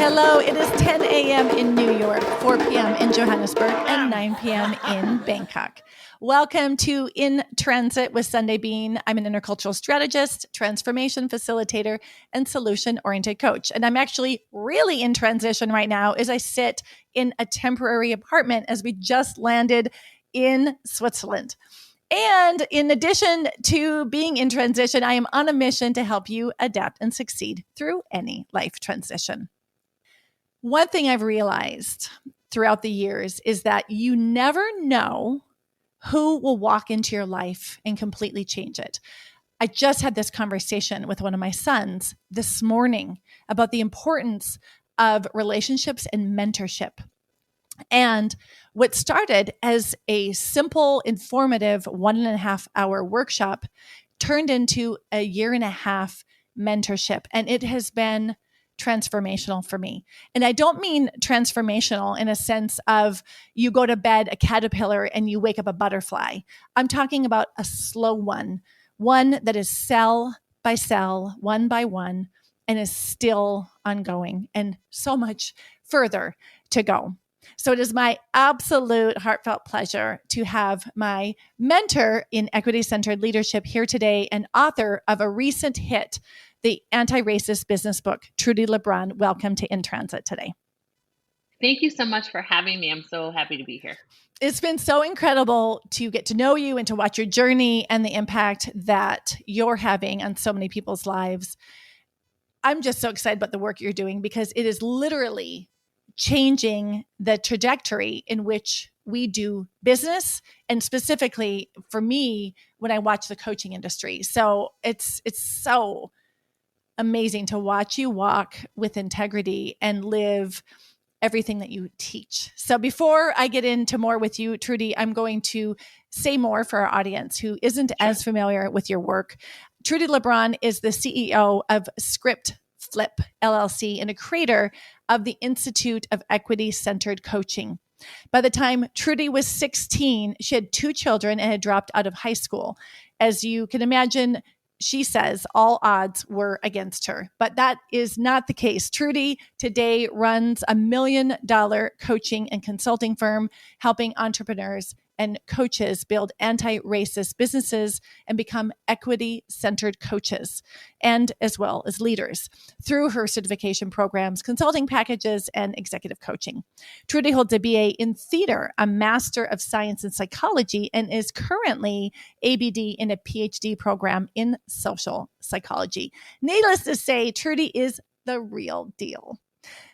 Hello, it is 10 a.m. in New York, 4 p.m. in Johannesburg, and 9 p.m. in Bangkok. Welcome to In Transit with Sundae Bean. I'm an intercultural strategist, transformation facilitator, and solution-oriented coach. And I'm actually really in transition right now as I sit in a temporary apartment as we just landed in Switzerland. And in addition to being in transition, I am on a mission to help you adapt and succeed through any life transition. One thing I've realized throughout the years is that you never know who will walk into your life and completely change it. I just had this conversation with one of my sons this morning about the importance of relationships and mentorship. And what started as a simple, informative 1.5 hour workshop turned into a 1.5 year mentorship. And it has been transformational for me. And I don't mean transformational in a sense of you go to bed a caterpillar and you wake up a butterfly. I'm talking about a slow one that is cell by cell, one by one, and is still ongoing and so much further to go. So it is my absolute heartfelt pleasure to have my mentor in equity-centered leadership here today and author of a recent hit, the anti-racist business book, Trudi Lebron. Welcome to In Transit today. Thank you so much for having me. I'm so happy to be here. It's been so incredible to get to know you and to watch your journey and the impact that you're having on so many people's lives. I'm just so excited about the work you're doing because it is literally changing the trajectory in which we do business, and specifically for me, when I watch the coaching industry. So it's so amazing to watch you walk with integrity and live everything that you teach. So before I get into more with you, Trudi, I'm going to say more for our audience who isn't as familiar with your work. Trudi Lebron is the CEO of Script Flip LLC and a creator of the Institute of Equity-Centered Coaching. By the time Trudi was 16, she had 2 children and had dropped out of high school. As you can imagine, she says all odds were against her, but that is not the case. Trudi today runs a $1 million coaching and consulting firm, helping entrepreneurs and coaches build anti-racist businesses and become equity-centered coaches, and as well as leaders through her certification programs, consulting packages, and executive coaching. Trudi holds a BA in theater, a Master of Science in Psychology, and is currently ABD in a PhD program in social psychology. Needless to say, Trudi is the real deal.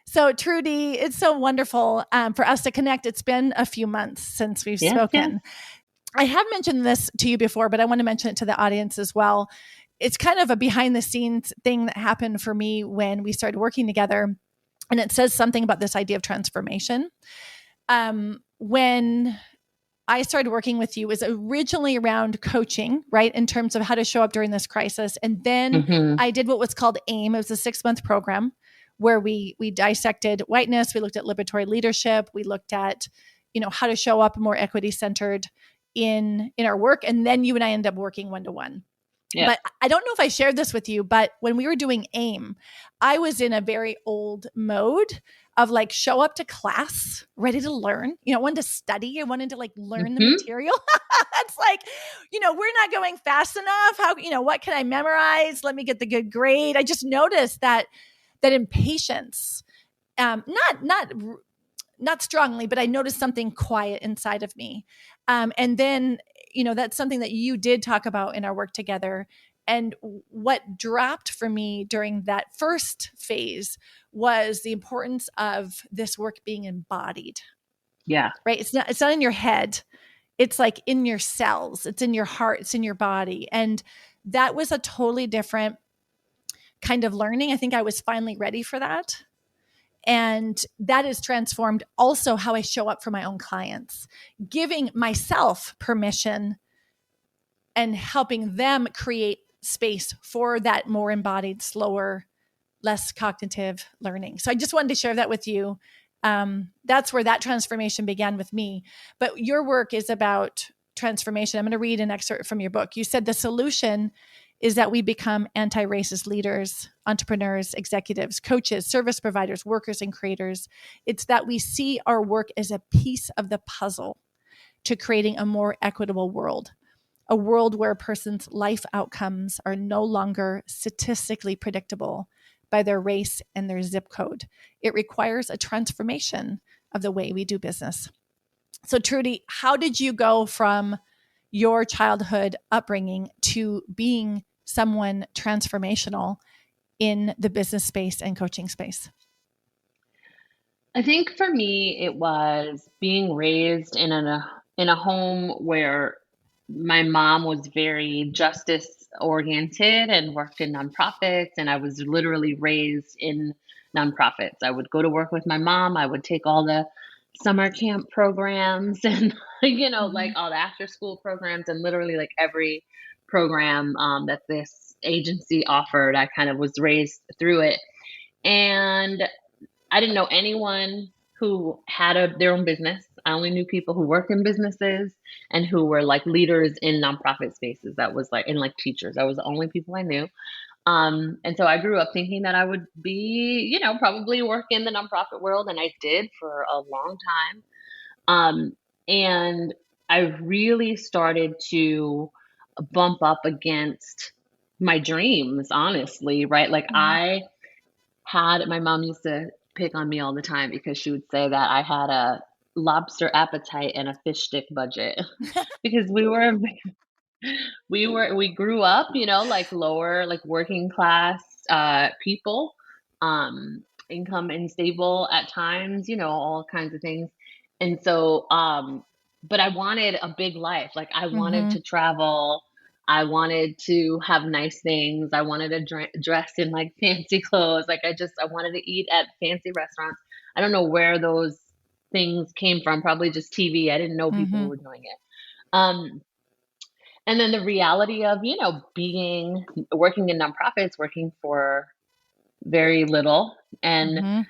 So Trudi, it's so wonderful for us to connect. It's been a few months since we've spoken. I have mentioned this to you before, but I want to mention it to the audience as well. It's kind of a behind the scenes thing that happened for me when we started working together. And it says something about this idea of transformation. When I started working with you, it was originally around coaching, right? In terms of how to show up during this crisis. And then I did what was called AIM. It was a 6-month program where we dissected whiteness. We looked at liberatory leadership. We looked at, how to show up more equity-centered in our work. And then you and I ended up working one-to-one. Yeah. But I don't know if I shared this with you, but when we were doing AIM, I was in a very old mode of show up to class, ready to learn, I wanted to study. I wanted to learn the material. It's we're not going fast enough. How, what can I memorize? Let me get the good grade. I just noticed that impatience, not strongly, but I noticed something quiet inside of me. And then, that's something that you did talk about in our work together. And what dropped for me during that first phase was the importance of this work being embodied. Yeah. Right. It's not in your head. It's in your cells. It's in your heart. It's in your body. And that was a totally different kind of learning. I think I was finally ready for that. And that has transformed also how I show up for my own clients, giving myself permission and helping them create space for that more embodied, slower, less cognitive learning. So I just wanted to share that with you. That's where that transformation began with me. But your work is about transformation. I'm going to read an excerpt from your book. You said the solution is that we become anti-racist leaders, entrepreneurs, executives, coaches, service providers, workers, and creators. It's that we see our work as a piece of the puzzle to creating a more equitable world, a world where a person's life outcomes are no longer statistically predictable by their race and their zip code. It requires a transformation of the way we do business. So, Trudi, how did you go from your childhood upbringing to being someone transformational in the business space and coaching space? I think for me, it was being raised in a home where my mom was very justice oriented and worked in nonprofits, and I was literally raised in nonprofits. I would go to work with my mom. I would take all the summer camp programs and like all the after school programs, and literally like every program that this agency offered. I kind of was raised through it, and I didn't know anyone who had their own business. I only knew people who worked in businesses and who were like leaders in nonprofit spaces. That was like, and like teachers. That was the only people I knew. And so I grew up thinking that I would be, probably work in the nonprofit world, and I did for a long time. And I really started to bump up against my dreams, honestly, right? Like my mom used to pick on me all the time because she would say that I had a lobster appetite and a fish stick budget because we grew up, like lower, like working class people, income unstable at times, all kinds of things. And so, but I wanted a big life. Like I wanted Mm-hmm. to travel. I wanted to have nice things. I wanted to dress in like fancy clothes. Like I wanted to eat at fancy restaurants. I don't know where those things came from. Probably just TV. I didn't know people who Mm-hmm. were doing it. And then the reality of, working in nonprofits, working for very little, and Mm-hmm.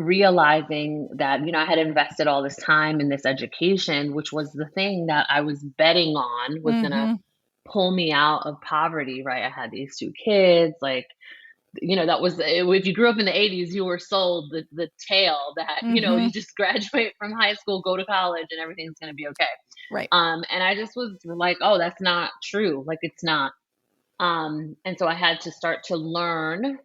realizing that, I had invested all this time in this education, which was the thing that I was betting on was going to Mm-hmm. pull me out of poverty, right? I had these two kids, like, that was, if you grew up in the 80s, you were sold the tale that, Mm-hmm. you just graduate from high school, go to college, and everything's going to be okay. Right. And I just was like, oh, that's not true. Like, it's not. And so I had to start to learn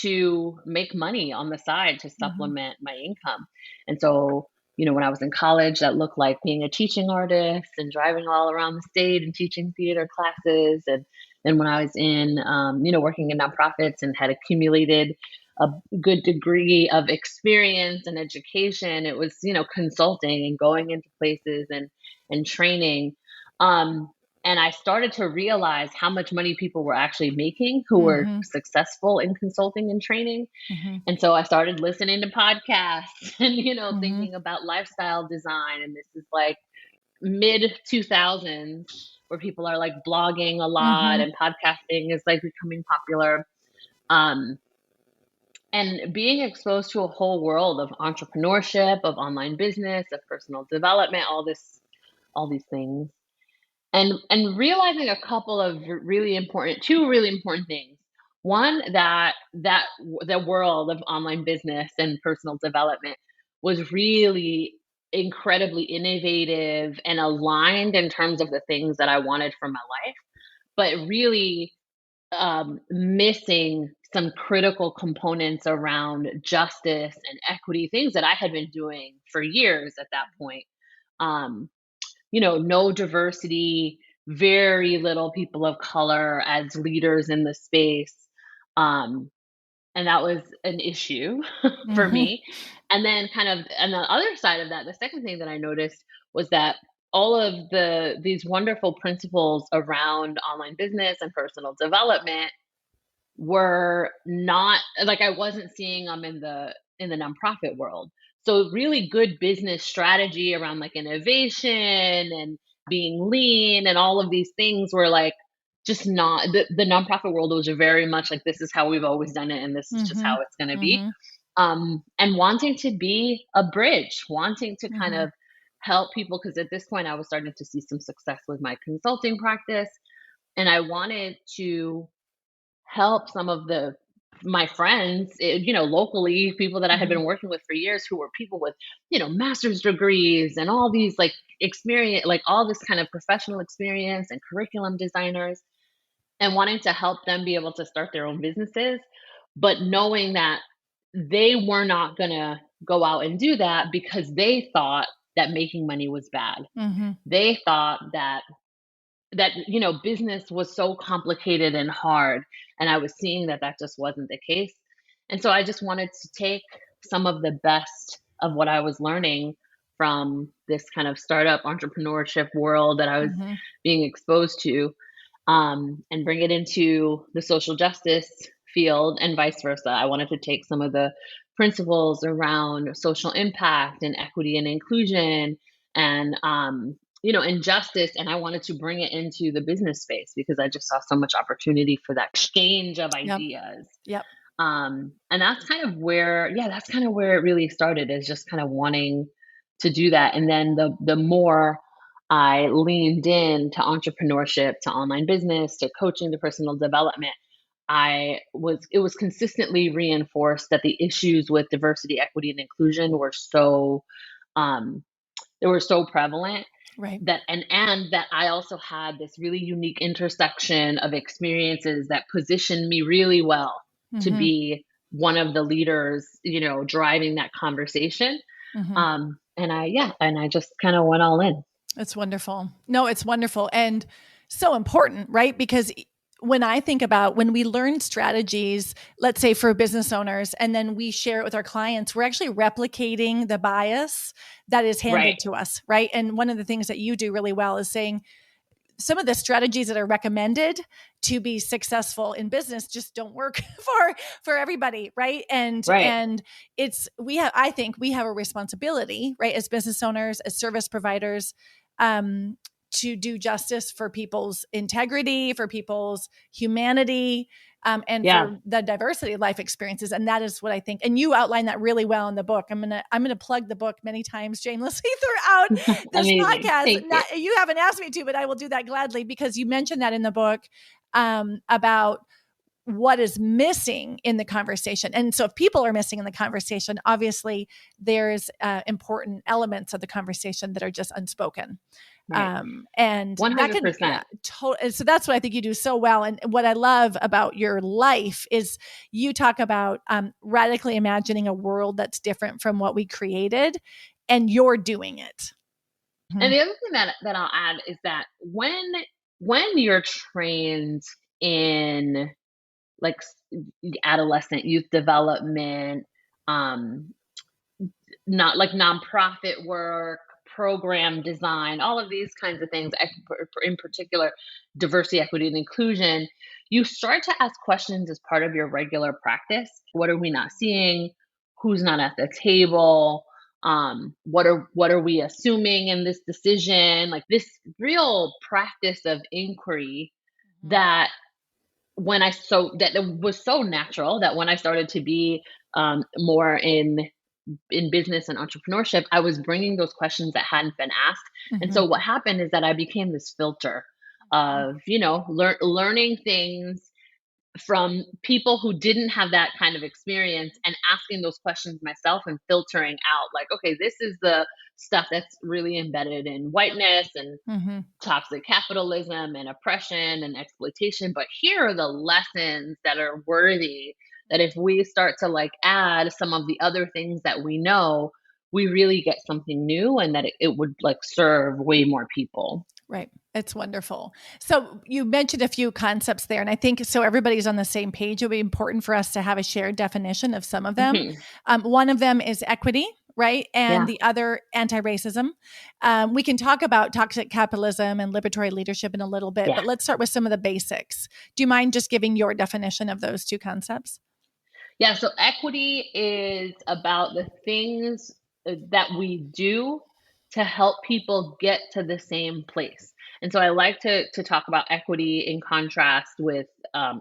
to make money on the side to Mm-hmm. supplement my income. And so, when I was in college, that looked like being a teaching artist and driving all around the state and teaching theater classes. And then when I was in, working in nonprofits and had accumulated a good degree of experience and education, it was, consulting and going into places and training. Um, and I started to realize how much money people were actually making who were Mm-hmm. successful in consulting and training. Mm-hmm. And so I started listening to podcasts and, Mm-hmm. thinking about lifestyle design. And this is like mid 2000s where people are like blogging a lot Mm-hmm. and podcasting is like becoming popular. Um, and being exposed to a whole world of entrepreneurship, of online business, of personal development, all these things, and realizing a couple of two really important things. One, that the world of online business and personal development was really incredibly innovative and aligned in terms of the things that I wanted for my life, but really missing some critical components around justice and equity, things that I had been doing for years at that point. Um, no diversity, very little people of color as leaders in the space. Um, and that was an issue for Mm-hmm. me. And then kind of on the other side of that, the second thing that I noticed was that all of these wonderful principles around online business and personal development were not like I wasn't seeing them in the nonprofit world. So really good business strategy around like innovation and being lean and all of these things were like just not the nonprofit world was very much like this is how we've always done it and this is just Mm-hmm. how it's going to be. Mm-hmm. And wanting to be a bridge, wanting to kind Mm-hmm. of help people because at this point I was starting to see some success with my consulting practice and I wanted to help some of my friends, locally, people that I had Mhm. been working with for years, who were people with, master's degrees and all these like experience, like all this kind of professional experience and curriculum designers, and wanting to help them be able to start their own businesses, but knowing that they were not going to go out and do that because they thought that making money was bad. Mhm. They thought that business was so complicated and hard, and I was seeing that that just wasn't the case. And so I just wanted to take some of the best of what I was learning from this kind of startup entrepreneurship world that I was Mhm. being exposed to, and bring it into the social justice field and vice versa. I wanted to take some of the principles around social impact and equity and inclusion and injustice, and I wanted to bring it into the business space because I just saw so much opportunity for that exchange of Yep. ideas. Yep. And that's kind of where, yeah, that's kind of where it really started, is just kind of wanting to do that. And then the more I leaned in to entrepreneurship, to online business, to coaching, to personal development, it was consistently reinforced that the issues with diversity, equity, and inclusion were um, they were so prevalent, Right. that and that I also had this really unique intersection of experiences that positioned me really well to Mhm. be one of the leaders, driving that conversation. Mhm. And I just kind of went all in. It's wonderful. No, it's wonderful and so important, right? Because when I think about when we learn strategies, let's say for business owners, and then we share it with our clients, we're actually replicating the bias that is Right. handed to us, right? And one of the things that you do really well is saying some of the strategies that are recommended to be successful in business just don't work for everybody, right? and Right. and I think we have a responsibility, right, as business owners, as service providers, um to do justice for people's integrity, for people's humanity, and Yeah. for the diversity of life experiences. And that is what I think. And you outline that really well in the book. I'm gonna plug the book many times shamelessly throughout this Amazing. podcast. Thank you. You haven't asked me to, but I will do that gladly because you mentioned that in the book, about what is missing in the conversation. And so if people are missing in the conversation, obviously there's important elements of the conversation that are just unspoken. Right. And that can, 100%. yeah, so that's what I think you do so well. And what I love about your life is you talk about radically imagining a world that's different from what we created, and you're doing it. And Mhm. the other thing that I'll add is that when you're trained in like adolescent youth development, um, not like nonprofit work, program design, all of these kinds of things, in particular, diversity, equity, and inclusion, you start to ask questions as part of your regular practice. What are we not seeing? Who's not at the table? What are we assuming in this decision? Like this real practice of inquiry Mhm. that that it was so natural that when I started to be more in business and entrepreneurship, I was bringing those questions that hadn't been asked. And so Mhm. what happened is that I became this filter Mhm. of, learning things from people who didn't have that kind of experience, and asking those questions myself and filtering out like, okay, this is the stuff that's really embedded in whiteness and Mhm. toxic capitalism and oppression and exploitation, but here are the lessons that are worthy, that if we start to like add some of the other things that we know, we really get something new, and that it would like serve way more people. Right. It's wonderful. So you mentioned a few concepts there, and I think so everybody's on the same page. It would be important for us to have a shared definition of some of them. Hmm. One of them is equity, right? And Yeah. the other, anti-racism. We can talk about toxic capitalism and liberatory leadership in a little bit, Yeah. but let's start with some of the basics. Do you mind just giving your definition of those two concepts? Yeah, so equity is about the things that we do to help people get to the same place. And so I like to talk about equity in contrast with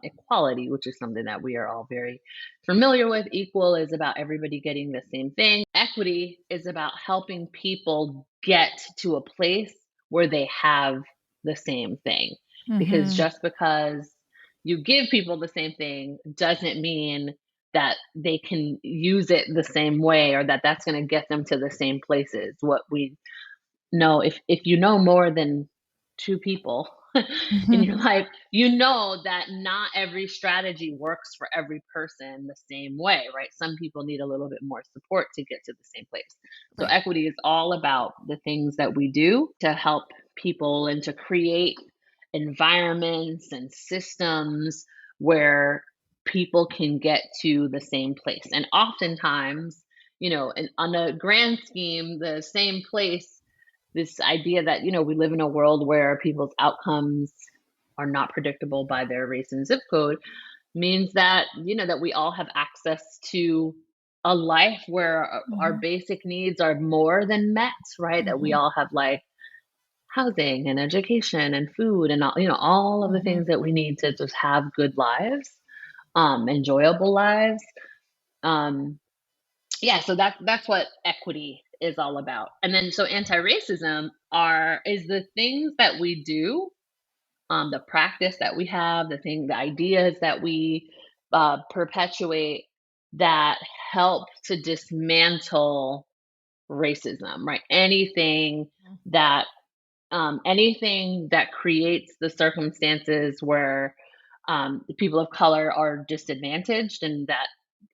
equality, which is something that we are all very familiar with. Equal is about everybody getting the same thing. Equity is about helping people get to a place where they have the same thing. Because Mm-hmm. just because you give people the same thing doesn't mean that they can use it the same way, or that that's going to get them to the same places. What we know, if you know more than two people in Mhm. your life, you know that not every strategy works for every person the same way, right? Some people need a little bit more support to get to the same place. So Right. equity is all about the things that we do to help people and to create environments and systems where people can get to the same place. And oftentimes, on a grand scheme, the same place, this idea that, we live in a world where people's outcomes are not predictable by their race and zip code, means that, that we all have access to a life where our Mhm. basic needs are more than met, right? That we Mhm. all have like housing and education and food and all of the Mhm. things that we need to just have good lives, enjoyable lives. Um, yeah, so that's what equity is all about. And then so anti-racism is the things that we do, the practice that we have, the ideas that we perpetuate that help to dismantle racism, right? Anything that creates the circumstances where people of color are disadvantaged, and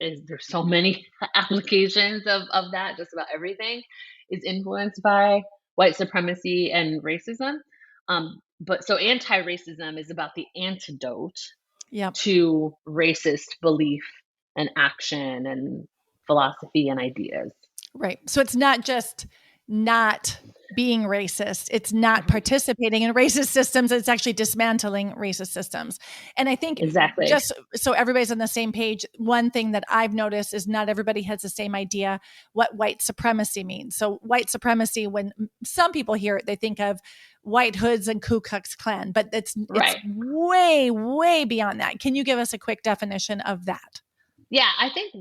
there's so many applications of that. Just about everything is influenced by white supremacy and racism. But so anti-racism is about the antidote Yep. to racist belief and action and philosophy and ideas. Right. So it's not just not being racist. It's not Mhm. participating in racist systems. It's actually dismantling racist systems. And I think Exactly. just so everybody's on the same page, one thing that I've noticed is not everybody has the same idea what white supremacy means. So white supremacy, when some people hear it, they think of white hoods and Ku Klux Klan, but it's Right. way, way beyond that. Can you give us a quick definition of that? Yeah, I think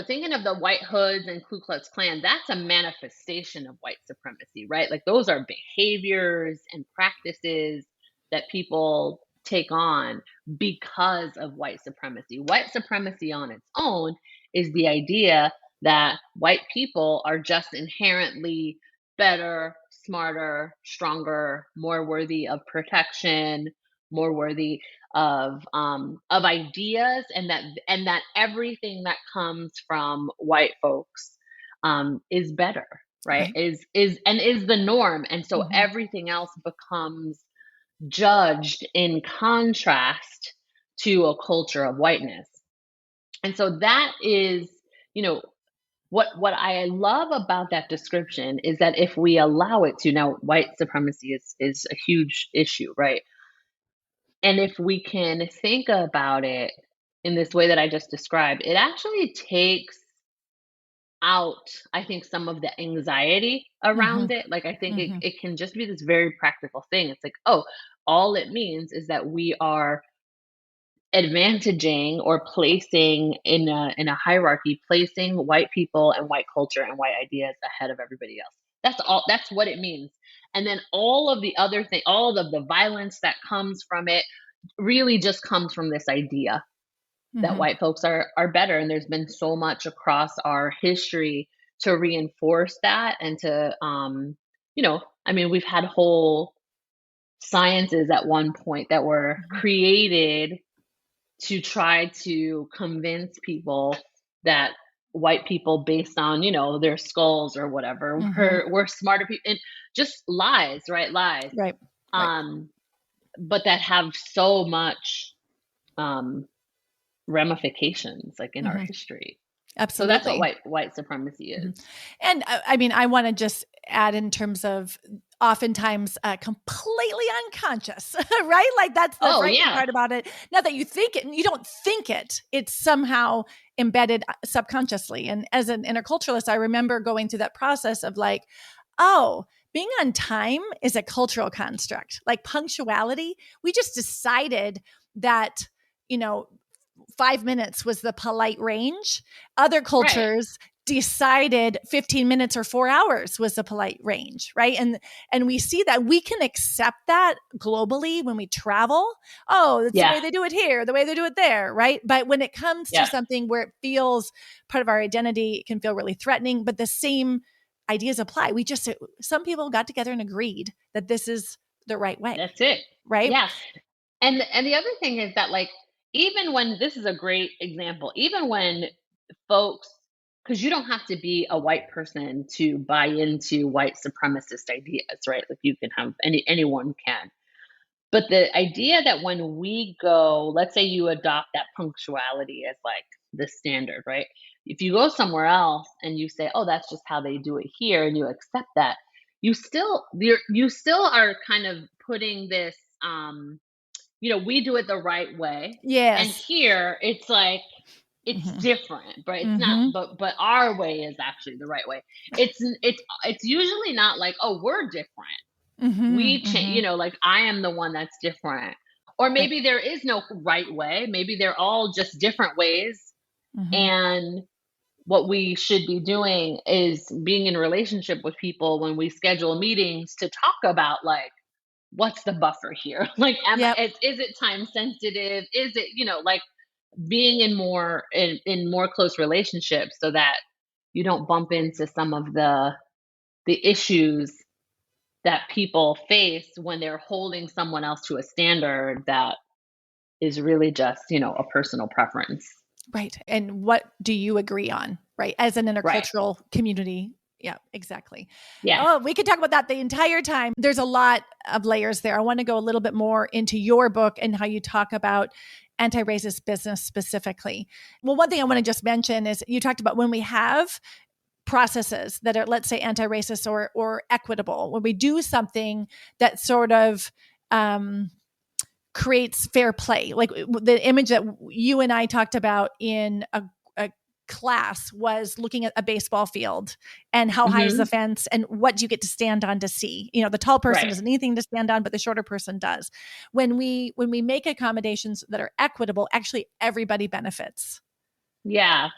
thinking of the white hoods and Ku Klux Klan, that's a manifestation of white supremacy, right? Like those are behaviors and practices that people take on because of white supremacy. White supremacy on its own is the idea that white people are just inherently better, smarter, stronger, more worthy of protection, more worthy of ideas, and that everything that comes from white folks is better, right? Right. Is the norm, and so Mhm. everything else becomes judged in contrast to a culture of whiteness. And so that is, you know what I love about that description is that if we allow it to, now white supremacy is a huge issue, right? And if we can think about it in this way that I just described, it actually takes out, I think, some of the anxiety around Mhm. it. Like, I think it, Mhm. it can just be this very practical thing. It's like, oh, all it means is that we are advantaging or placing in a hierarchy, placing white people and white culture and white ideas ahead of everybody else. That's what it means. And then all of the other thing, all of the violence that comes from it really just comes from this idea that Mhm. white folks are better. And there's been so much across our history to reinforce that, and to I mean, we've had whole sciences at one point that were Mhm. created to try to convince people that white people, based on their skulls or whatever, Mhm. were smarter people, and just lies, right? Lies. Right. Right. um but that have so much um ramifications, like, in our Mhm. history. So that's what Absolutely. white supremacy is. Mhm. And I mean, I want to just add in terms of oftentimes completely unconscious, right? Like that's the Oh frightening yeah. part about it. Not that you think it, and you don't think it; it's somehow embedded subconsciously. And as an interculturalist, I remember going through that process of like, oh, being on time is a cultural construct. Like punctuality, we just decided that you know 5 minutes was the polite range. Other Right. cultures decided 15 minutes or 4 hours was the polite range, right? And we see that we can accept that globally when we travel. Oh, that's the Yeah. way they do it here, the way they do it there, right? But when it comes to Yeah. something where it feels part of our identity, it can feel really threatening, but the same ideas apply. Some people got together and agreed that this is the right way, That's it. right? Yeah. And the other thing is that, like, even when this is a great example, even when folks, because you don't have to be a white person to buy into white supremacist ideas, right? Like, you can have anyone can. But the idea that when we go, let's say you adopt that punctuality as like the standard, right? If you go somewhere else and you say, "Oh, that's just how they do it here," and you accept that, you still are kind of putting this, we do it the right way, and Yes. here it's like it's different, but it's not. But our way is actually the right way. It's usually not like, "Oh, we're different." We change, like, I am the one that's different. Or Right. maybe there is no right way. Maybe they're all just different ways. And what we should be doing is being in relationship with people when we schedule meetings to talk about, like, what's the buffer here? Like, Yep. is it time sensitive? Is it, like, being in more close relationships so that you don't bump into some of the issues that people face when they're holding someone else to a standard that is really just, a personal preference. Right. And what do you agree on, right? As an Right. intercultural community. Yeah, exactly. Yeah. Oh, we could talk about that the entire time. There's a lot of layers there. I want to go a little bit more into your book and how you talk about anti-racist business specifically. Well, one thing I want to just mention is you talked about when we have processes that are, let's say, anti-racist or equitable, when we do something that sort of creates fair play. Like the image that you and I talked about in a class was looking at a baseball field and how high is the fence and what do you get to stand on to see. The tall person doesn't need anything to stand on, but the shorter person does. When we make accommodations that are equitable, actually everybody benefits. Yeah.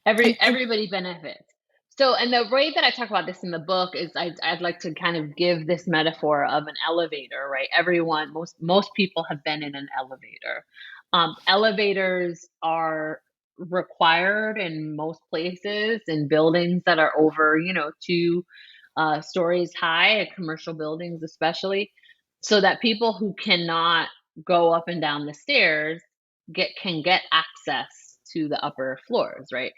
Everybody benefits. So, and the way that I talk about this in the book is I'd like to kind of give this metaphor of an elevator, right? Most people have been in an elevator. Elevators are required in most places, in buildings that are over, 2 stories high, commercial buildings especially, so that people who cannot go up and down the stairs can get access to the upper floors, right?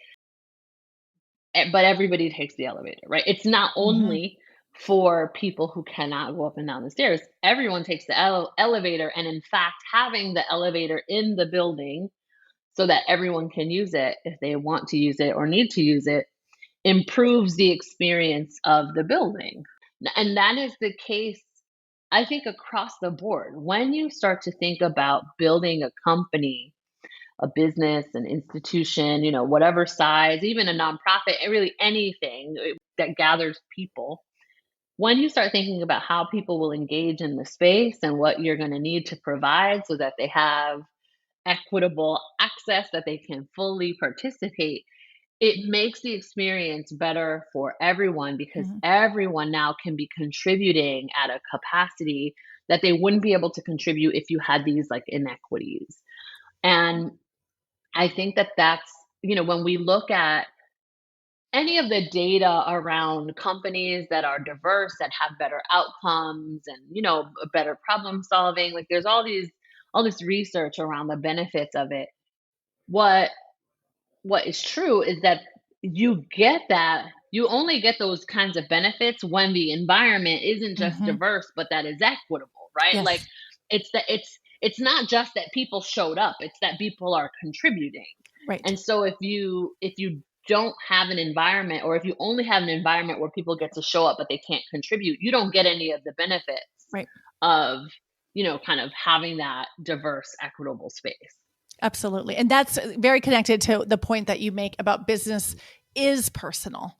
But everybody takes the elevator, right? It's not only for people who cannot go up and down the stairs. Everyone takes the elevator, and in fact, having the elevator in the building so that everyone can use it if they want to use it or need to use it improves the experience of the building. And that is the case, I think, across the board. When you start to think about building a company, a business, an institution, whatever size, even a nonprofit, really anything that gathers people. When you start thinking about how people will engage in the space and what you're going to need to provide so that they have equitable access, that they can fully participate, it makes the experience better for everyone because everyone now can be contributing at a capacity that they wouldn't be able to contribute if you had these like inequities. And I think that that's, when we look at any of the data around companies that are diverse, that have better outcomes and, better problem solving, like there's all this research around the benefits of it. What is true is that you only get those kinds of benefits when the environment isn't just diverse, but that is equitable, right? Yes. Like it's not just that people showed up, it's that people are contributing. Right. And so if you don't have an environment, or if you only have an environment where people get to show up but they can't contribute, you don't get any of the benefits of, kind of having that diverse, equitable space. Absolutely. And that's very connected to the point that you make about business is personal.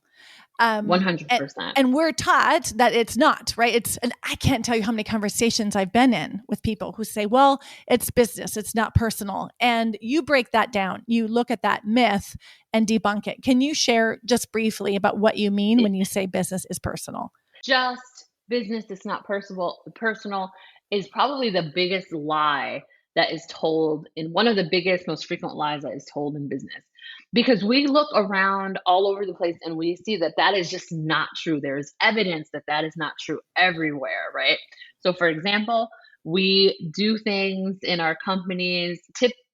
And, 100%. and we're taught that it's not, right? And I can't tell you how many conversations I've been in with people who say, well, it's business, it's not personal. And you break that down. You look at that myth and debunk it. Can you share just briefly about what you mean when you say business is personal? Just business is not personal is probably the biggest lie that is told in one of the biggest, most frequent lies that is told in business. Because we look around all over the place and we see that that is just not true. There is evidence that that is not true everywhere, right? So, for example, we do things in our companies.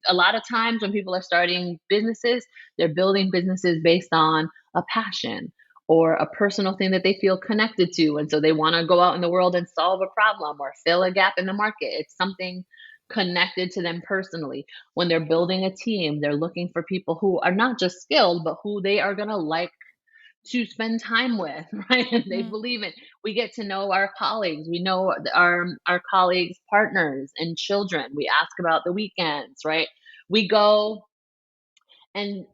A lot of times when people are starting businesses, they're building businesses based on a passion or a personal thing that they feel connected to. And so they want to go out in the world and solve a problem or fill a gap in the market. It's something connected to them personally. When they're building a team, they're looking for people who are not just skilled, but who they are going to like to spend time with, right? And they believe in. We get to know our colleagues. We know our colleagues' partners and children. We ask about the weekends, right? We go and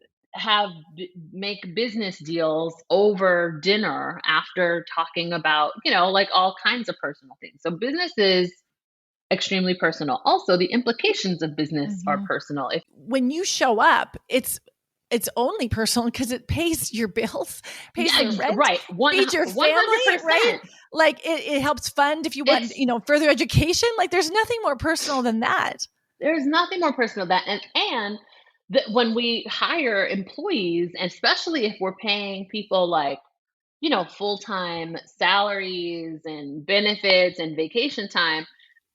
make business deals over dinner after talking about, like all kinds of personal things. So business is extremely personal. Also, the implications of business are personal. When you show up, it's only personal because it pays your bills, pays your rent, right? feeds your family, 100%. right? Like it helps fund if you want, further education. Like there's nothing more personal than that. There's nothing more personal than that. And when we hire employees, especially if we're paying people like, full-time salaries and benefits and vacation time,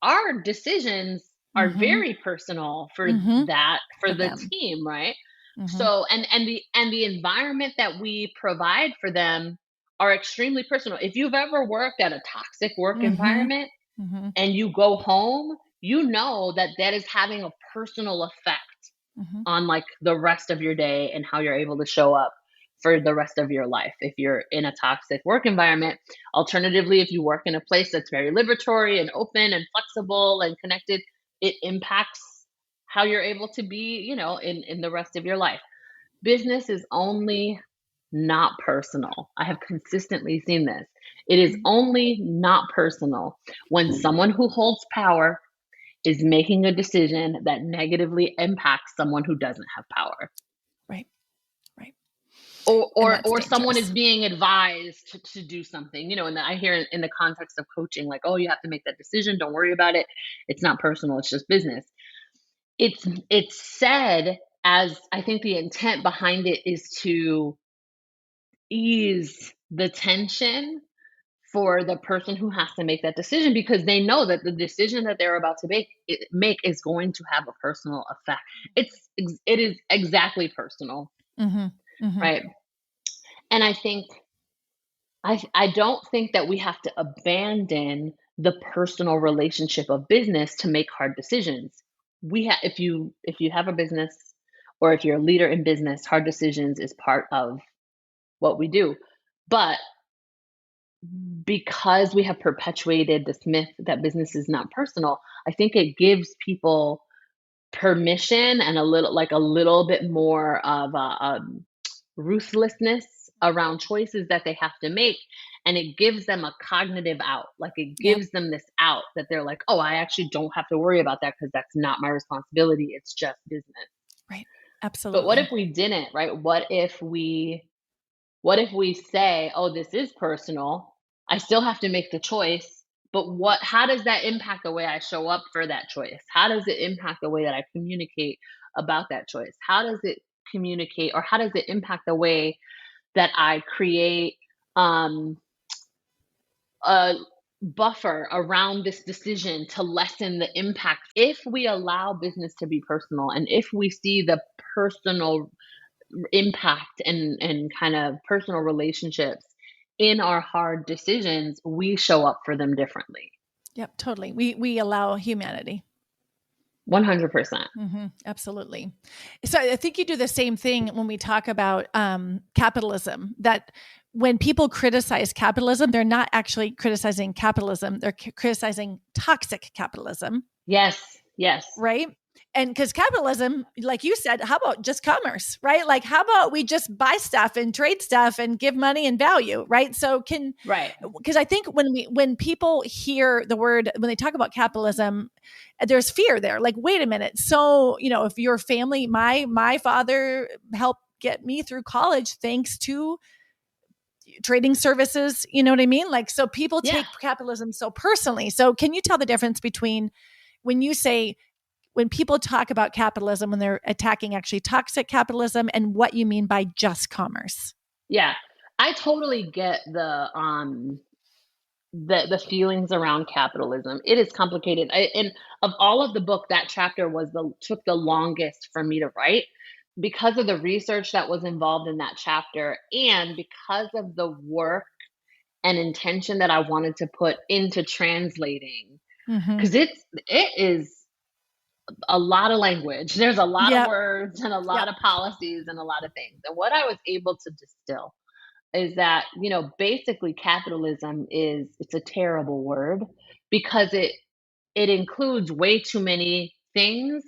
our decisions are very personal for the team, right? So and the environment that we provide for them are extremely personal. If you've ever worked at a toxic work environment and you go home, you know that is having a personal effect on like the rest of your day and how you're able to show up for the rest of your life if you're in a toxic work environment. Alternatively, if you work in a place that's very liberatory and open and flexible and connected, it impacts how you're able to be, in the rest of your life. Business is only not personal. I have consistently seen this. It is only not personal when someone who holds power is making a decision that negatively impacts someone who doesn't have power. Right. Or someone is being advised to do something, and I hear in the context of coaching, like, oh, you have to make that decision. Don't worry about it. It's not personal. It's just business. It's said as, I think the intent behind it is to ease the tension for the person who has to make that decision, because they know that the decision that they're about to make is going to have a personal effect. It is exactly personal. Right. And I think, I don't think that we have to abandon the personal relationship of business to make hard decisions. If you have a business or if you're a leader in business, hard decisions is part of what we do. But because we have perpetuated this myth that business is not personal, I think it gives people permission and a little bit more of a ruthlessness around choices that they have to make. And it gives them a cognitive out. Like it gives them this out that they're like, oh, I actually don't have to worry about that because that's not my responsibility. It's just business. Right. Absolutely. But what if we didn't, right? What if we say, oh, this is personal. I still have to make the choice, but how does that impact the way I show up for that choice? How does it impact the way that I communicate about that choice? How does it communicate, or how does it impact the way that I create a buffer around this decision to lessen the impact? If we allow business to be personal, and if we see the personal impact and kind of personal relationships in our hard decisions, we show up for them differently. Yep, totally. We allow humanity. 100%. Absolutely. So I think you do the same thing when we talk about capitalism, that when people criticize capitalism, they're not actually criticizing capitalism. They're criticizing toxic capitalism. Yes. Right? And because capitalism, like you said, how about just commerce, right? Like, how about we just buy stuff and trade stuff and give money and value, right? So Right. because I think when people hear the word, when they talk about capitalism, there's fear there. Like, wait a minute. So, if your family, my father helped get me through college thanks to trading services, you know what I mean? Like, so people Yeah. take capitalism so personally. So can you tell the difference between when you say, when people talk about capitalism, when they're attacking actually toxic capitalism, and what you mean by just commerce? Yeah. I totally get the feelings around capitalism. It is complicated. And of all of the book, that chapter took the longest for me to write because of the research that was involved in that chapter and because of the work and intention that I wanted to put into translating. Mm-hmm. Because it is a lot of language. There's a lot of Yep. words and a lot Yep. of policies and a lot of things. And what I was able to distill is that, basically capitalism it's a terrible word because it includes way too many things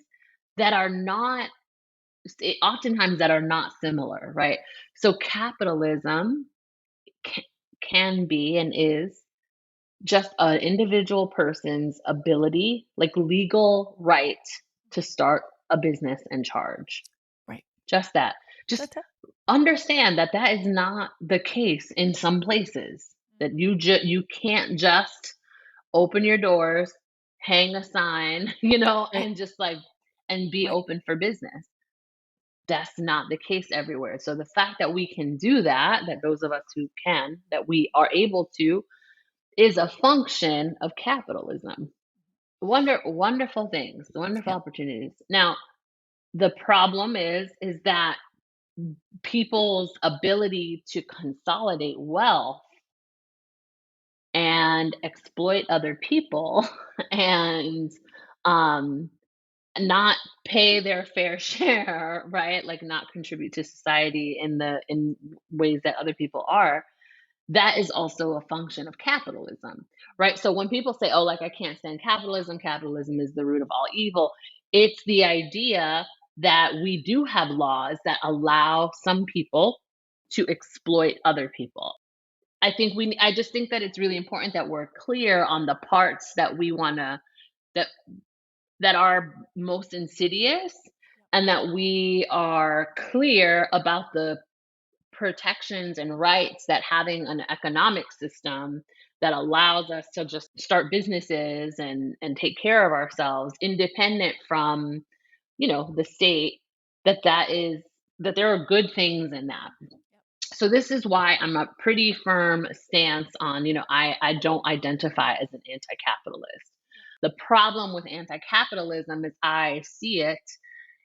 that are not oftentimes that are not similar, right? So capitalism can, can be and is just an individual person's ability, like legal right to start a business and charge. Right. Just that. Just That's it. understand that that is not the case in some places. That you can't just open your doors, hang a sign, Right. and just like and be Right. open for business. That's not the case everywhere. So the fact that we can do that, that those of us who can, that we are able to, is a function of capitalism. Wonderful things, wonderful Yep. opportunities. Now, the problem is that people's ability to consolidate wealth and exploit other people and um not pay their fair share, right? Like not contribute to society in ways that other people are. That is also a function of capitalism, right? So when people say, oh, like I can't stand capitalism, capitalism is the root of all evil, it's the idea that we do have laws that allow some people to exploit other people. I just think that it's really important that we're clear on the parts that we want to, that, that are most insidious, and that we are clear about the protections and rights that having an economic system that allows us to just start businesses and take care of ourselves independent from the state, that there are good things in that. So this is why I'm a pretty firm stance on, I don't identify as an anti-capitalist. The problem with anti-capitalism, as I see it,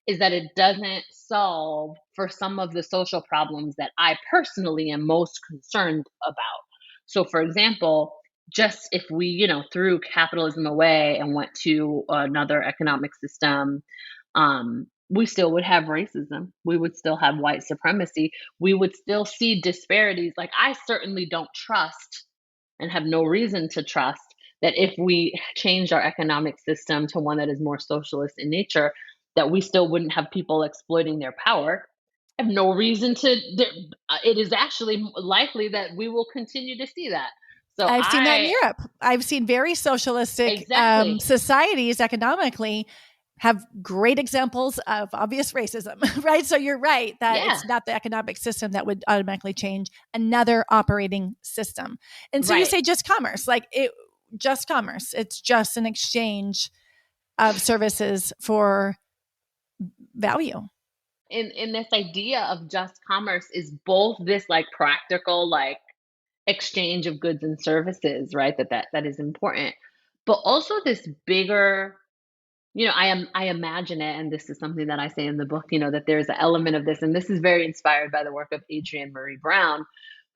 is that it doesn't solve for some of the social problems that I personally am most concerned about. So, for example, just if we, threw capitalism away and went to another economic system, we still would have racism. We would still have white supremacy. We would still see disparities. Like, I certainly don't trust and have no reason to trust that if we changed our economic system to one that is more socialist in nature, that we still wouldn't have people exploiting their power. I have no reason to. It is actually likely that we will continue to see that. So I've seen that in Europe. I've seen very socialistic exactly. societies economically have great examples of obvious racism, right? So you're right that Yeah, it's not the economic system that would automatically change, another operating system. And so you right. say just commerce, just commerce. It's just an exchange of services for value. In this idea of just commerce is both this like practical like exchange of goods and services, right? That is important, but also this bigger. I imagine it, and this is something that I say in the book, that there's an element of this, and this is very inspired by the work of Adrienne Marie Brown,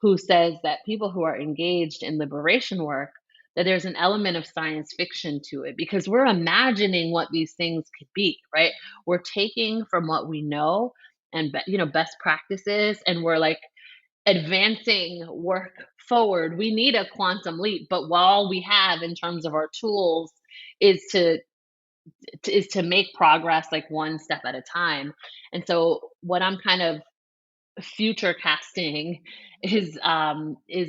who says that people who are engaged in liberation work, that there's an element of science fiction to it because we're imagining what these things could be, right? We're taking from what we know and best practices, and we're like advancing work forward. We need a quantum leap, but all we have in terms of our tools is to is to make progress like one step at a time. And so what I'm kind of future casting is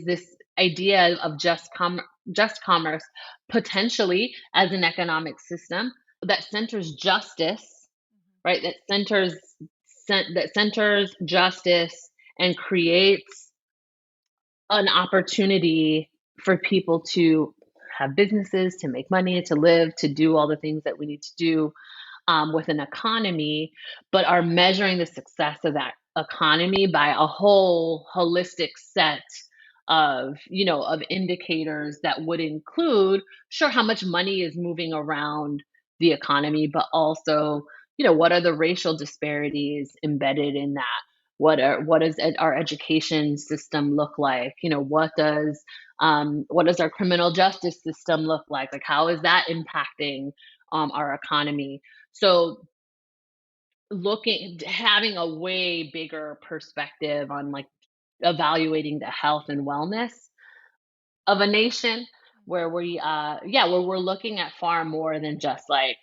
this idea of just commerce potentially as an economic system that centers justice, right? That centers justice and creates an opportunity for people to have businesses, to make money, to live, to do all the things that we need to do with an economy, but are measuring the success of that economy by a whole holistic set of indicators that would include, sure, how much money is moving around the economy, but also, what are the racial disparities embedded in that? Our education system look like? What does our criminal justice system look like? Like, how is that impacting our economy? So having a way bigger perspective on like evaluating the health and wellness of a nation, where where we're looking at far more than just like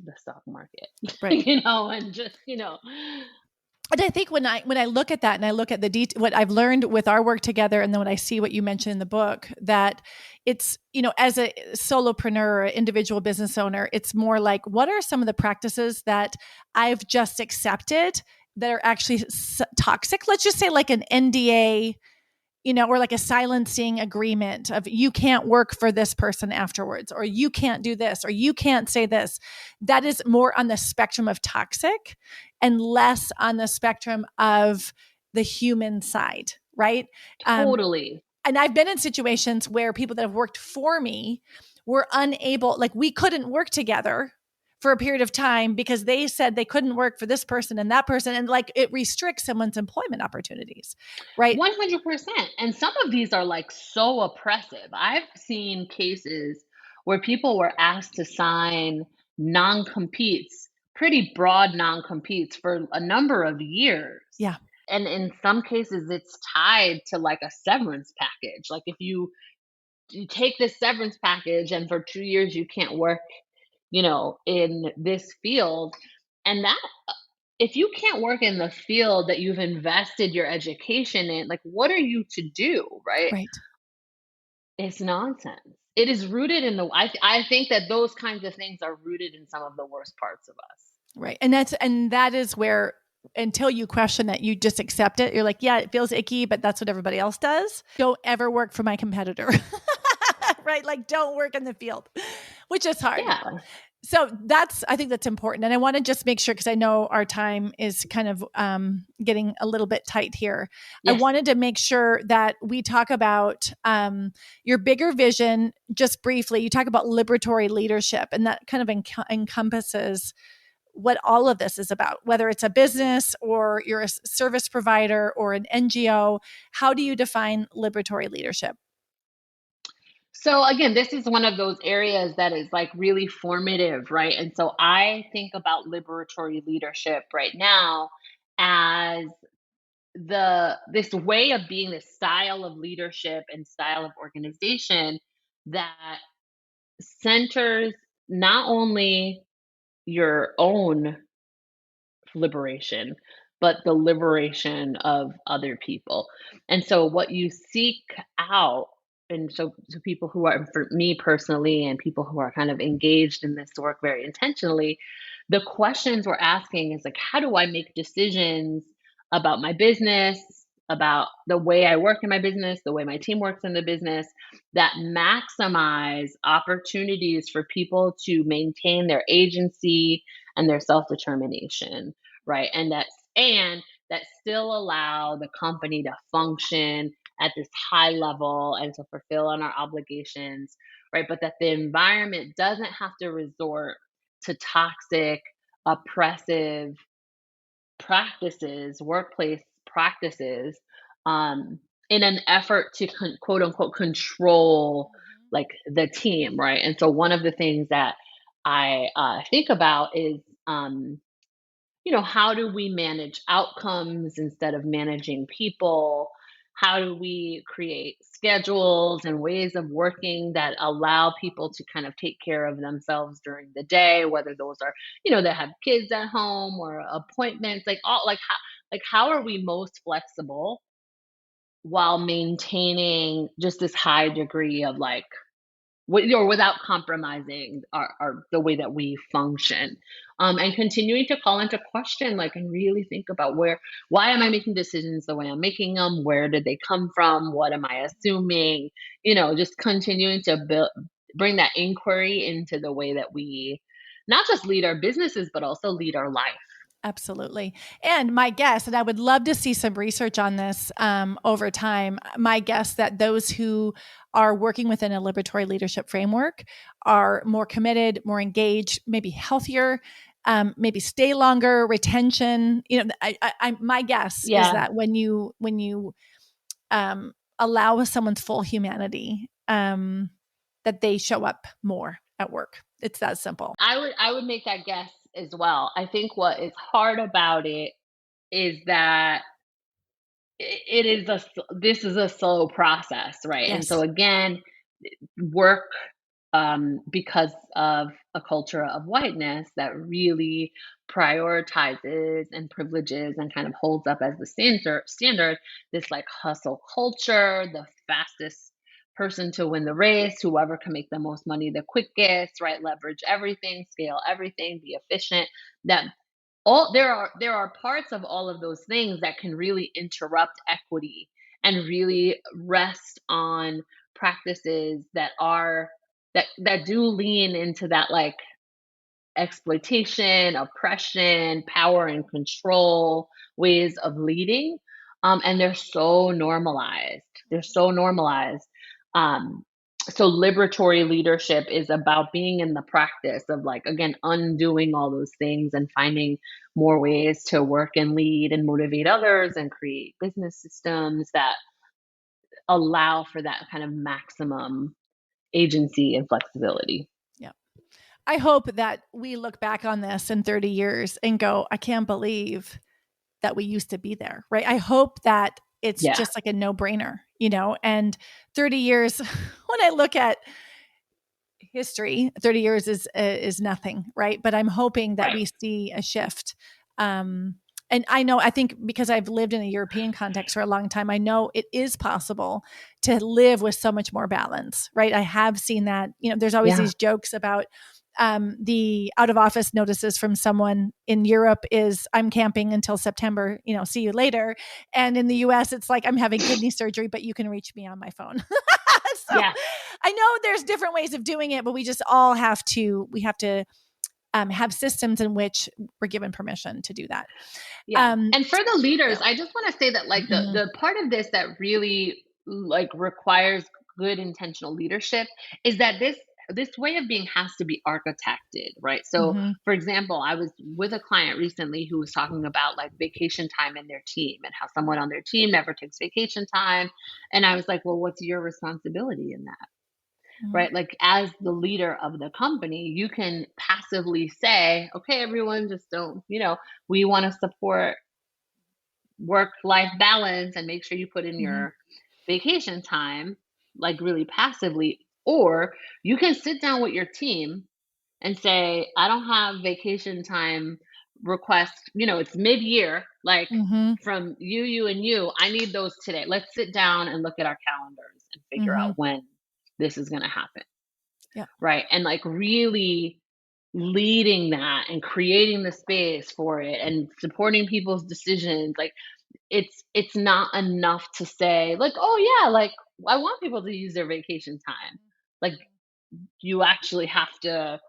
the stock market, Right. and just. And I think when I look at that and I look at what I've learned with our work together, and then when I see what you mentioned in the book, that it's, as a solopreneur or individual business owner, it's more like, what are some of the practices that I've just accepted that are actually toxic? Let's just say like an NDA, or like a silencing agreement of, you can't work for this person afterwards, or you can't do this, or you can't say this. That is more on the spectrum of toxic and less on the spectrum of the human side, right? Totally. And I've been in situations where people that have worked for me were unable, like we couldn't work together for a period of time because they said they couldn't work for this person and that person. And like it restricts someone's employment opportunities, right? 100%. And some of these are like so oppressive. I've seen cases where people were asked to sign non-competes, pretty broad non-competes for a number of years. Yeah. And in some cases, it's tied to like a severance package. Like if you take this severance package and for 2 years you can't work, in this field, and that if you can't work in the field that you've invested your education in, like what are you to do, right? Right. It's nonsense. It is rooted in I think that those kinds of things are rooted in some of the worst parts of us. Right. And that is where, until you question that, you just accept it. You're like, yeah, it feels icky, but that's what everybody else does. Don't ever work for my competitor. Right? Like, don't work in the field, which is hard. Yeah. So I think that's important. And I want to just make sure, because I know our time is kind of getting a little bit tight here. Yes. I wanted to make sure that we talk about your bigger vision just briefly. You talk about liberatory leadership, and that kind of encompasses what all of this is about, whether it's a business or you're a service provider or an NGO. How do you define liberatory leadership? So again, this is one of those areas that is like really formative, right? And so I think about liberatory leadership right now as this way of being, this style of leadership and style of organization that centers not only your own liberation, but the liberation of other people. And so what you seek out, and so people who are, for me personally, and people who are kind of engaged in this work very intentionally, the questions we're asking is like, how do I make decisions about my business, about the way I work in my business, the way my team works in the business, that maximize opportunities for people to maintain their agency and their self-determination, right? And that still allow the company to function at this high level and to fulfill on our obligations, right? But that the environment doesn't have to resort to toxic, oppressive practices, workplace practices, in an effort to quote unquote control like the team, right? And so one of the things that I think about is, how do we manage outcomes instead of managing people? how do we create schedules and ways of working that allow people to kind of take care of themselves during the day, whether those are, that have kids at home or appointments, how are we most flexible while maintaining just this high degree of without compromising the way that we function, and continuing to call into question, and really think about why am I making decisions the way I'm making them? Where did they come from? What am I assuming? Just continuing to bring that inquiry into the way that we not just lead our businesses, but also lead our life. Absolutely. And my guess, and I would love to see some research on this over time, my guess that those who are working within a liberatory leadership framework are more committed, more engaged, maybe healthier, maybe stay longer, retention. My guess is that when you allow someone's full humanity, that they show up more at work. It's that simple. I would make that guess as well. I think what is hard about it is that this is a slow process, right? Yes. And so again, work, because of a culture of whiteness that really prioritizes and privileges and kind of holds up as the standard this hustle culture, the fastest person to win the race, whoever can make the most money the quickest, right? Leverage everything, scale everything, be efficient. That there are parts of all of those things that can really interrupt equity and really rest on practices that do lean into that exploitation, oppression, power and control ways of leading. And they're so normalized. So liberatory leadership is about being in the practice of again, undoing all those things and finding more ways to work and lead and motivate others and create business systems that allow for that kind of maximum agency and flexibility. Yeah. I hope that we look back on this in 30 years and go, I can't believe that we used to be there, right? I hope that it's just a no-brainer, and 30 years, when I look at history, 30 years is nothing, right? But I'm hoping that we see a shift. And I think because I've lived in a European context for a long time, I know it is possible to live with so much more balance, right? I have seen that, there's always these jokes about the out of office notices from someone in Europe is I'm camping until September, see you later. And in the US, it's like I'm having kidney surgery, but you can reach me on my phone. So I know there's different ways of doing it, but we just all have to have systems in which we're given permission to do that. And for the leaders, I just want to say that the part of this that really requires good intentional leadership is that this way of being has to be architected, right? So for example, I was with a client recently who was talking about vacation time in their team and how someone on their team never takes vacation time. And I was like, well, what's your responsibility in that? Right? As the leader of the company, you can passively say, okay, everyone, just don't, we want to support work-life balance and make sure you put in your vacation time, really passively. Or you can sit down with your team and say, I don't have vacation time requests, it's mid-year, from you and you, I need those today. Let's sit down and look at our calendars and figure out when this is going to happen. Yeah. Right. And really leading that and creating the space for it and supporting people's decisions. It's not enough to say oh yeah, I want people to use their vacation time. You actually have to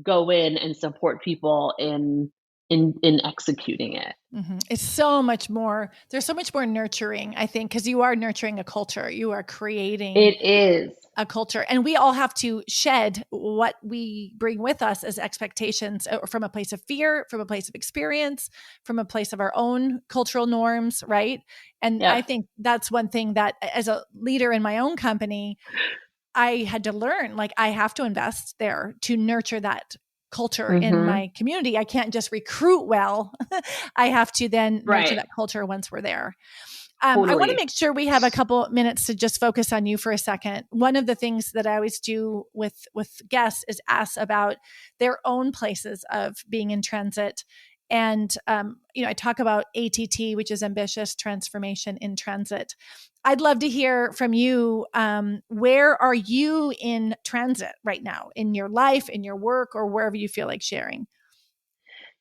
go in and support people in executing it. It's so much more. There's so much more nurturing, I think, because you are nurturing a culture. You are creating. It is a culture, and we all have to shed what we bring with us as expectations from a place of fear, from a place of experience, from a place of our own cultural norms, right? And I think that's one thing that, as a leader in my own company, I had to learn. I have to invest there to nurture that culture in my community. I can't just recruit well. I have to then nurture that culture once we're there. I want to Totally. make sure we have a couple minutes to just focus on you for a second. One of the things that I always do with guests is ask about their own places of being in transit. And I talk about ATT, which is ambitious transformation in transit. I'd love to hear from you. Where are you in transit right now in your life, in your work, or wherever you feel like sharing?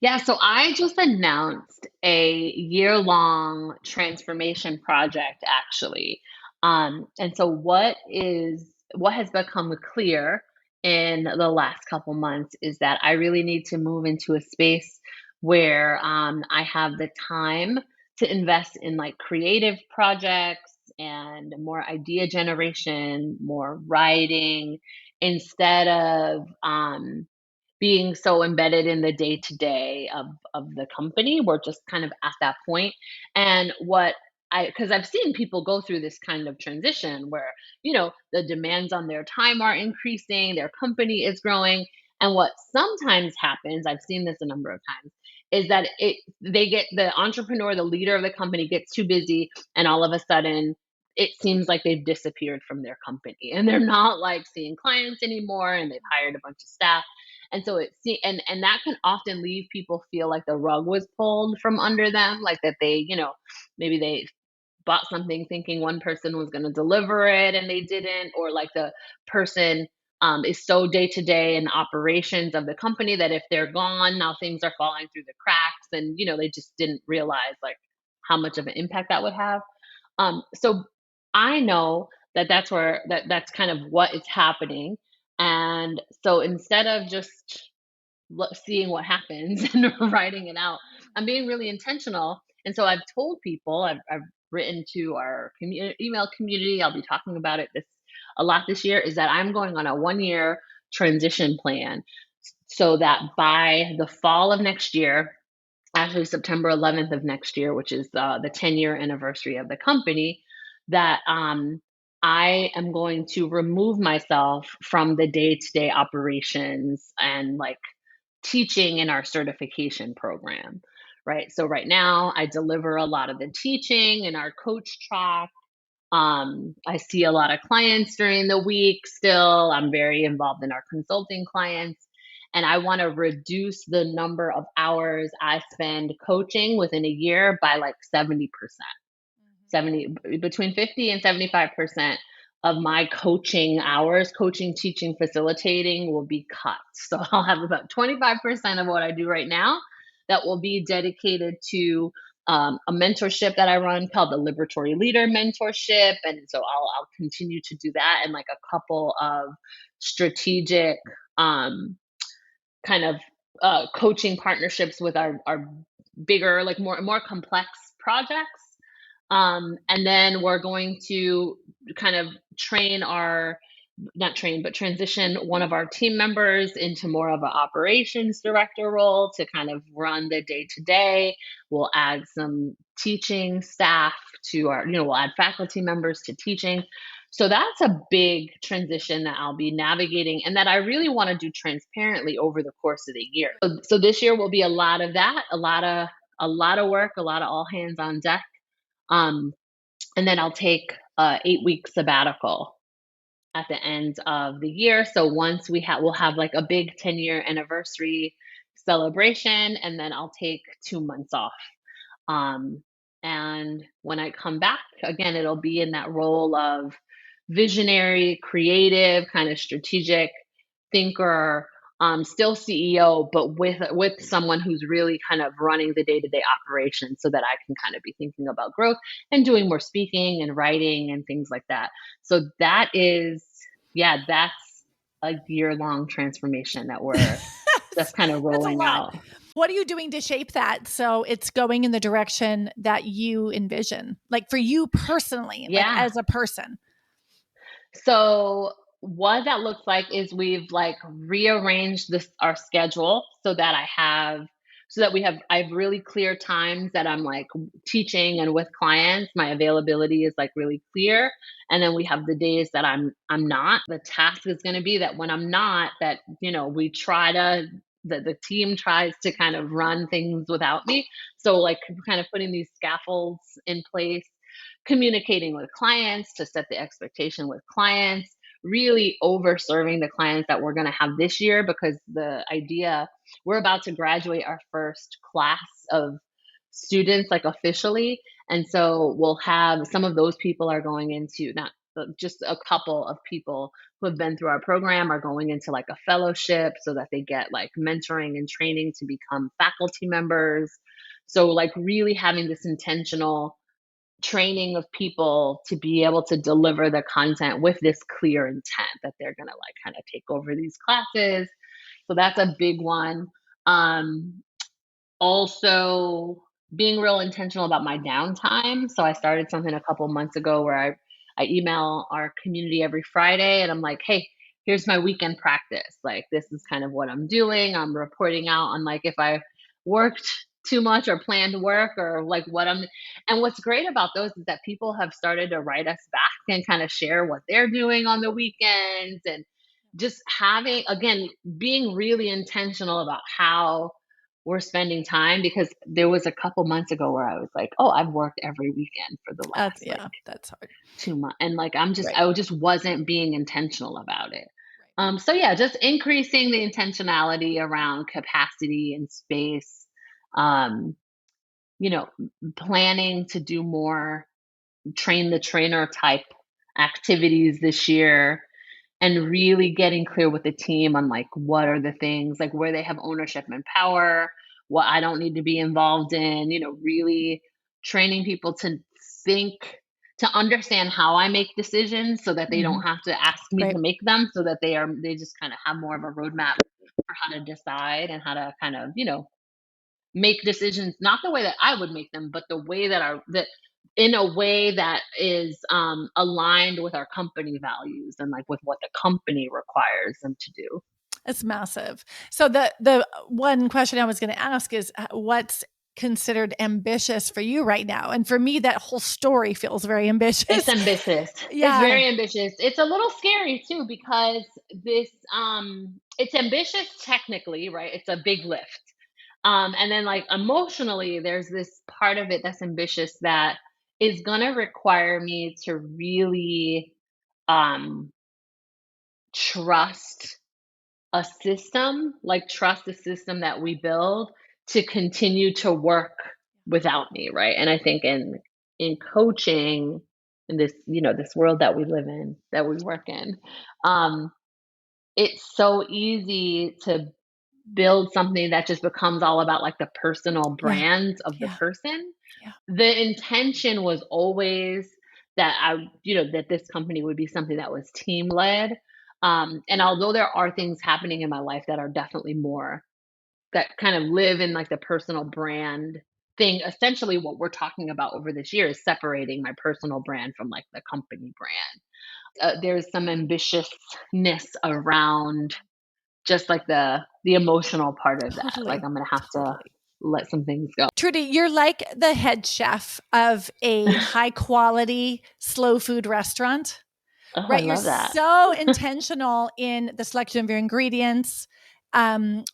Yeah, so I just announced a year-long transformation project actually. And so what has become clear in the last couple months is that I really need to move into a space where I have the time to invest in like creative projects and more idea generation, more writing, instead of being so embedded in the day to day of the company. We're just kind of at that point. And because I've seen people go through this kind of transition where, the demands on their time are increasing, their company is growing. And what sometimes happens, I've seen this a number of times, is that they get the entrepreneur, the leader of the company gets too busy, and all of a sudden it seems like they've disappeared from their company and they're not like seeing clients anymore and they've hired a bunch of staff, and so and that can often leave people feel like the rug was pulled from under them, like that they, maybe they bought something thinking one person was going to deliver it and they didn't, or like the person is so day to day in the operations of the company that if they're gone, now things are falling through the cracks, and they just didn't realize like how much of an impact that would have. So I know that that's kind of what is happening, and so instead of just seeing what happens and writing it out, I'm being really intentional. And so I've told people, I've written to our email community, I'll be talking about it this a lot this year, is that I'm going on a 1 year transition plan so that by the fall of next year, actually September 11th of next year, which is the 10-year anniversary of the company, that I am going to remove myself from the day-to-day operations and like teaching in our certification program, right? So right now I deliver a lot of the teaching in our coach track. I see a lot of clients during the week still. I'm very involved in our consulting clients. And I want to reduce the number of hours I spend coaching within a year by like 70%. 70 between 50 and 75% of my coaching hours, coaching, teaching, facilitating, will be cut. So I'll have about 25% of what I do right now that will be dedicated to a mentorship that I run called the Liberatory Leader Mentorship. And so I'll continue to do that, and like a couple of strategic um, kind of coaching partnerships with our bigger, like more complex projects. And then we're going to kind of train our, not train, but transition one of our team members into more of an operations director role to kind of run the day to day. We'll add some teaching staff to our, we'll add faculty members to teaching. So that's a big transition that I'll be navigating and that I really want to do transparently over the course of the year. So this year will be a lot of that, a lot of work, a lot of all hands on deck. Um, and then I'll take 8 week sabbatical at the end of the year. So once we'll have like a big 10-year anniversary celebration, and then I'll take 2 months off. Um, and when I come back again, it'll be in that role of visionary, creative, kind of strategic thinker, still CEO, but with someone who's really kind of running the day-to-day operations so that I can kind of be thinking about growth and doing more speaking and writing and things like that. So that's a year-long transformation that we're just kind of That's a rolling lot. out. What are you doing to shape that so it's going in the direction that you envision? Like for you personally, like Yeah. as a person. So what that looks like is we've like rearranged our schedule so that I have really clear times that I'm like teaching and with clients. My availability is like really clear. And then we have the days that I'm not. The task is going to be that when I'm not, that we try to the team tries to kind of run things without me. So like kind of putting these scaffolds in place communicating with clients to set the expectation with clients, really over serving the clients that we're going to have this year, because the idea, we're about to graduate our first class of students, like officially. And so we'll have some of those people are going into, not just a couple of people who have been through our program are going into like a fellowship so that they get like mentoring and training to become faculty members. So like really having this intentional training of people to be able to deliver the content with this clear intent that they're going to like kind of take over these classes. So that's a big one. Also being real intentional about my downtime. So I started something a couple months ago where I email our community every Friday and I'm like, hey, here's my weekend practice. Like, this is kind of what I'm doing. I'm reporting out on like if I worked too much or planned work or like what I'm. And what's great about those is that people have started to write us back and kind of share what they're doing on the weekends, and just having, again, being really intentional about how we're spending time, because there was a couple months ago where I was like, oh, I've worked every weekend for the last like that's hard. 2 months. And like, Right. I just wasn't being intentional about it. Right. So yeah, just increasing the intentionality around capacity and space, you know, planning to do more train the trainer type activities this year, and really getting clear with the team on like what are the things like where they have ownership and power, what I don't need to be involved in, really training people to think, to understand how I make decisions so that they don't have to ask me Right. to make them, so that they just kind of have more of a roadmap for how to decide and how to kind of, make decisions, not the way that I would make them, but the way that in a way that is aligned with our company values and like with what the company requires them to do. It's massive. So the one question I was going to ask is what's considered ambitious for you right now? And for me, that whole story feels very ambitious. It's ambitious. Yeah. It's very ambitious. It's a little scary too, because it's ambitious technically, right? It's a big lift. And then like emotionally, there's this part of it that's ambitious that is going to require me to really um, trust trust the system that we build to continue to work without me, right? And I think in coaching, in this, this world that we live in, that we work in, it's so easy to build something that just becomes all about like the personal Yeah. brands of the Yeah. person. Yeah. The intention was always that that this company would be something that was team led. And although there are things happening in my life that are definitely more that kind of live in like the personal brand thing, essentially what we're talking about over this year is separating my personal brand from like the company brand. There's some ambitiousness around just like the emotional part of that. Like, Totally. I'm gonna have to let some things go. Trudy, you're like the head chef of a high quality slow food restaurant, Oh, I right? You're love that. so intentional in the selection of your ingredients,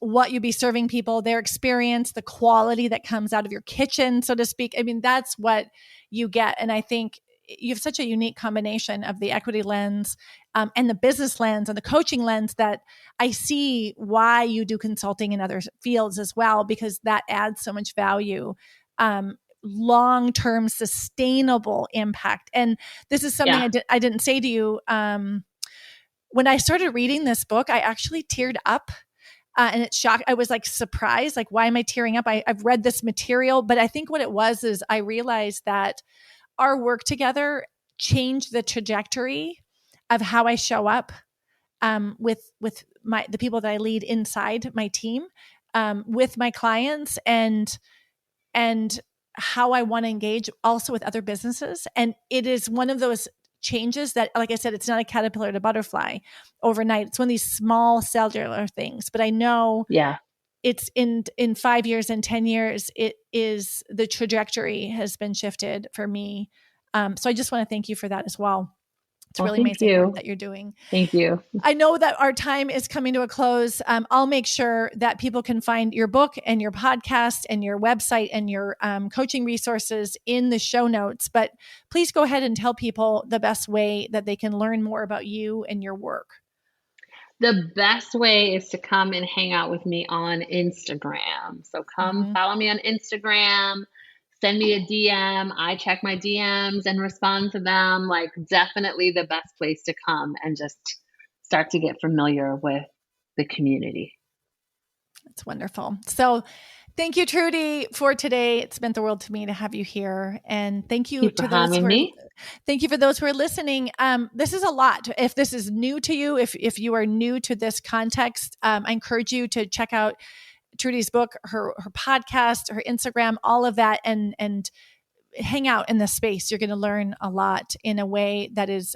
what you be serving people, their experience, the quality that comes out of your kitchen, so to speak. I mean, that's what you get. And I think you have such a unique combination of the equity lens and the business lens and the coaching lens that I see why you do consulting in other fields as well, because that adds so much value. Long-term sustainable impact. And this is something Yeah. I didn't say to you. When I started reading this book, I actually teared up. And it shocked. I was like surprised, like, why am I tearing up? I've read this material, but I think what it was is I realized that our work together changed the trajectory of how I show up with the people that I lead inside my team, with my clients, and how I want to engage also with other businesses. And it is one of those changes that, like I said, it's not a caterpillar to butterfly overnight. It's one of these small cellular things. But I know Yeah. it's in 5 years and 10 years, it is, the trajectory has been shifted for me. So I just want to thank you for that as well. It's Well, really thank amazing work you. that you're doing. Thank you. I know that our time is coming to a close. I'll make sure that people can find your book and your podcast and your website and your coaching resources in the show notes. But please go ahead and tell people the best way that they can learn more about you and your work. The best way is to come and hang out with me on Instagram. So come follow me on Instagram, send me a DM. I check my DMs and respond to them. Like, definitely the best place to come and just start to get familiar with the community. That's wonderful. So thank you, Trudi, for today. It's meant the world to me to have you here. And thank you to those who are, thank you for those who are listening. This is a lot. If this is new to you, if you are new to this context, I encourage you to check out Trudi's book, her podcast, her Instagram, all of that, and hang out in the space. You're going to learn a lot in a way that is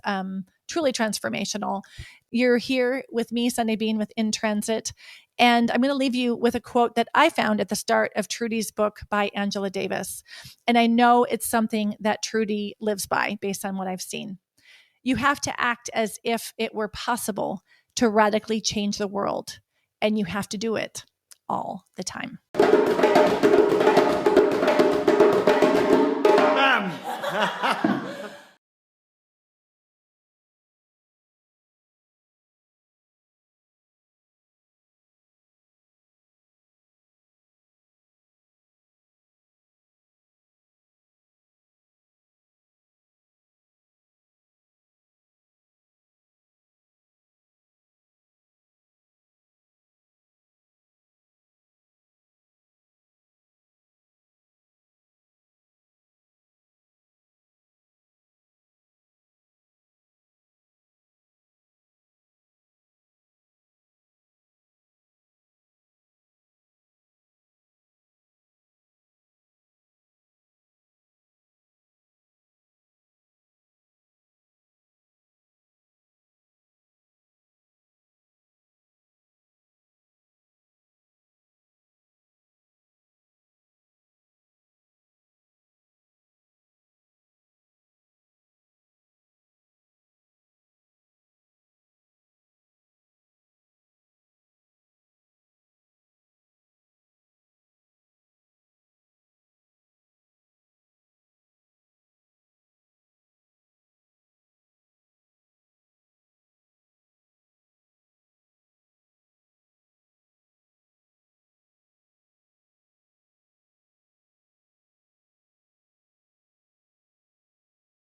truly transformational. You're here with me, Sundae Bean, with In Transit. And I'm going to leave you with a quote that I found at the start of Trudi's book by Angela Davis. And I know it's something that Trudi lives by based on what I've seen. You have to act as if it were possible to radically change the world. And you have to do it all the time.